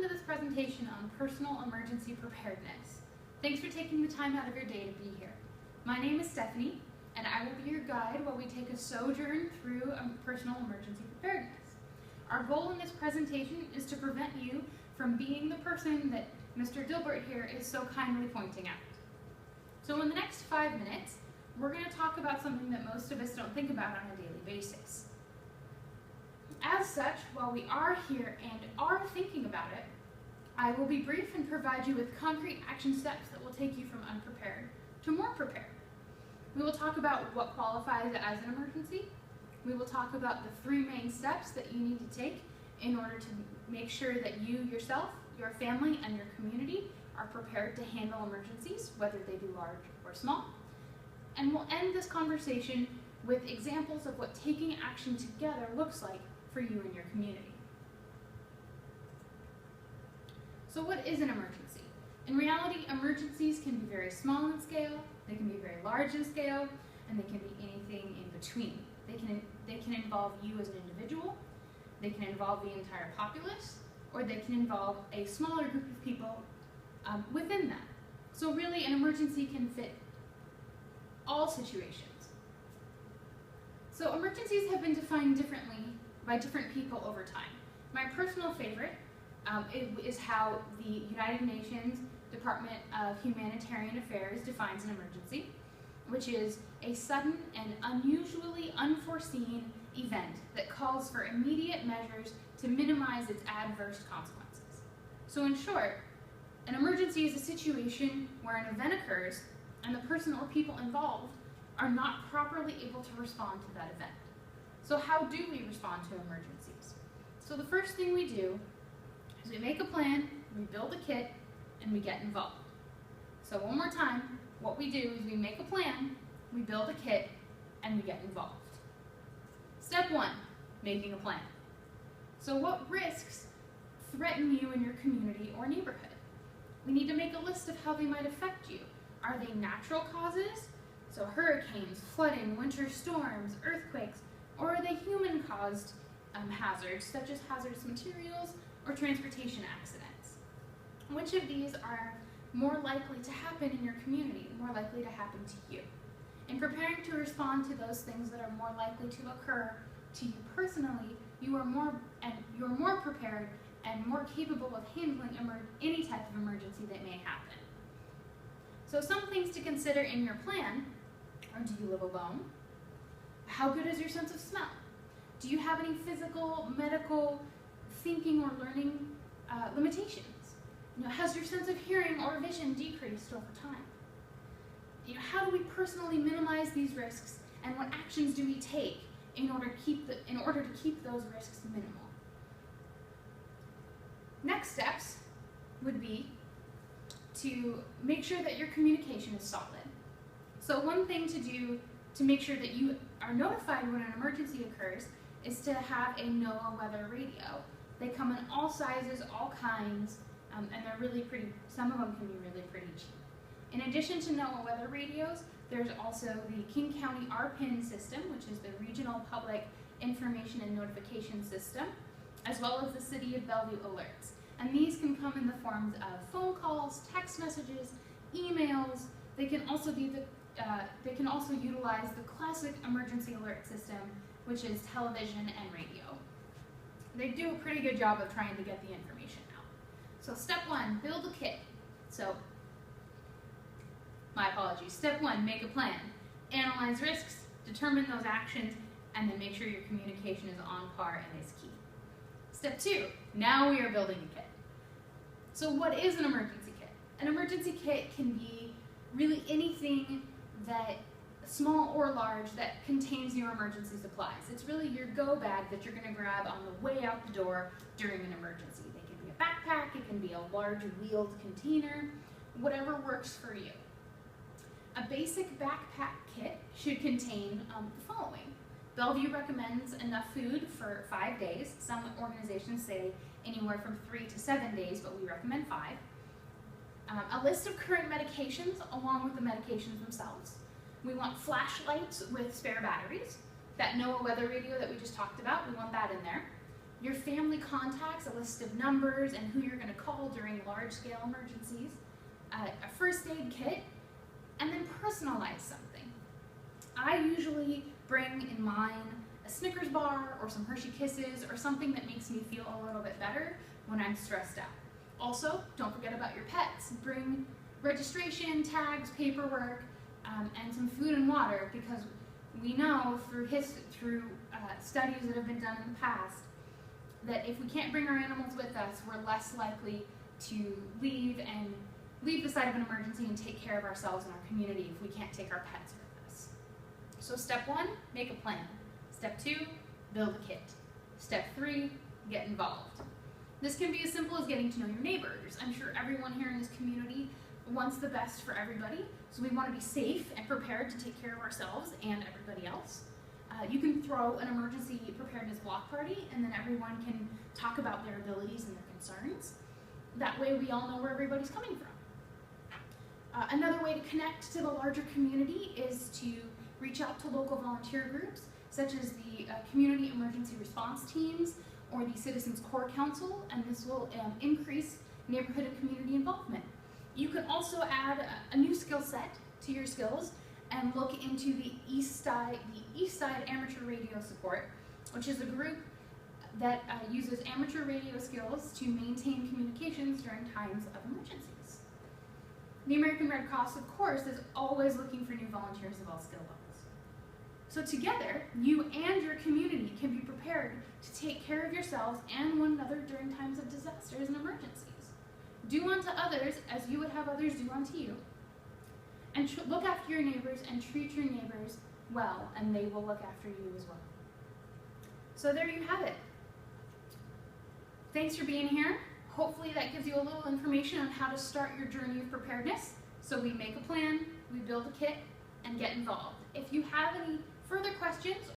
to this presentation on personal emergency preparedness. Thanks for taking the time out of your day to be here. My name is Stephanie, and I will be your guide while we take a sojourn through personal emergency preparedness. Our goal in this presentation is to prevent you from being the person that Mr. Dilbert here is so kindly pointing out. So in the next 5 minutes, we're going to talk about something that most of us don't think about on a daily basis. As such, while we are here and are thinking about it, I will be brief and provide you with concrete action steps that will take you from unprepared to more prepared. We will talk about what qualifies as an emergency. We will talk about the 3 main steps that you need to take in order to make sure that you yourself, your family, and your community are prepared to handle emergencies, whether they be large or small. And we'll end this conversation with examples of what taking action together looks like for you and your community. So what is an emergency? In reality, emergencies can be very small in scale, they can be very large in scale, and they can be anything in between. They can involve you as an individual, they can involve the entire populace, or they can involve a smaller group of people within that. So really, an emergency can fit all situations. So emergencies have been defined differently by different people over time. My personal favorite is how the United Nations Department of Humanitarian Affairs defines an emergency, which is a sudden and unusually unforeseen event that calls for immediate measures to minimize its adverse consequences. So in short, an emergency is a situation where an event occurs and the person or people involved are not properly able to respond to that event. So how do we respond to emergencies? So the first thing we do is we make a plan, we build a kit, and we get involved. So one more time, what we do is we make a plan, we build a kit, and we get involved. Step 1, making a plan. So what risks threaten you in your community or neighborhood? We need to make a list of how they might affect you. Are they natural causes? So hurricanes, flooding, winter storms, earthquakes, or are they human-caused hazards, such as hazardous materials or transportation accidents? Which of these are more likely to happen in your community, more likely to happen to you? In preparing to respond to those things that are more likely to occur to you personally, you are more prepared and more capable of handling any type of emergency that may happen. So some things to consider in your plan are: do you live alone? How good is your sense of smell? Do you have any physical, medical, thinking, or learning limitations? Has your sense of hearing or vision decreased over time? How do we personally minimize these risks, and what actions do we take in order to keep those risks minimal? Next steps would be to make sure that your communication is solid. So one thing to do to make sure that you are notified when an emergency occurs is to have a NOAA weather radio. They come in all sizes, all kinds, and they're really pretty. Some of them can be really pretty cheap. In addition to NOAA weather radios, there's also the King County RPIN system, which is the Regional Public Information and Notification System, as well as the City of Bellevue alerts. And these can come in the forms of phone calls, text messages, emails. They can also utilize the classic emergency alert system, which is television and radio. They do a pretty good job of trying to get the information out. So step 1, build a kit. So, my apologies. Step 1, make a plan. Analyze risks, determine those actions, and then make sure your communication is on par and is key. Step 2, now we are building a kit. So what is an emergency kit? An emergency kit can be really anything that, small or large, that contains your emergency supplies. It's really your go bag that you're going to grab on the way out the door during an emergency. They can be a backpack, it can be a large wheeled container, whatever works for you. A basic backpack kit should contain the following. Bellevue recommends enough food for 5 days. Some organizations say anywhere from 3 to 7 days, but we recommend 5. A list of current medications along with the medications themselves. We want flashlights with spare batteries. That NOAA weather radio that we just talked about, we want that in there. your family contacts, a list of numbers and who you're going to call during large-scale emergencies, a first aid kit, and then personalize something. I usually bring in mine a Snickers bar or some Hershey Kisses or something that makes me feel a little bit better when I'm stressed out. Also, don't forget about your pets. Bring registration, tags, paperwork, and some food and water, because we know through studies that have been done in the past that if we can't bring our animals with us, we're less likely to leave the site of an emergency and take care of ourselves and our community if we can't take our pets with us. So step 1, make a plan. Step 2, build a kit. Step 3, get involved. This can be as simple as getting to know your neighbors. I'm sure everyone here in this community wants the best for everybody, so we want to be safe and prepared to take care of ourselves and everybody else. You can throw an emergency preparedness block party, and then everyone can talk about their abilities and their concerns. That way we all know where everybody's coming from. Another way to connect to the larger community is to reach out to local volunteer groups, such as the community emergency response teams or the Citizens Corps Council, and this will increase neighborhood and community involvement. You can also add a new skill set to your skills and look into the East Side Amateur Radio Support, which is a group that uses amateur radio skills to maintain communications during times of emergencies. The American Red Cross, of course, is always looking for new volunteers of all skill levels. So together, you and your community can be prepared to take care of yourselves and one another during times of disasters and emergencies. Do unto others as you would have others do unto you. And look after your neighbors and treat your neighbors well, and they will look after you as well. So there you have it. Thanks for being here. Hopefully that gives you a little information on how to start your journey of preparedness. So we make a plan, we build a kit, and get involved. If you have any further questions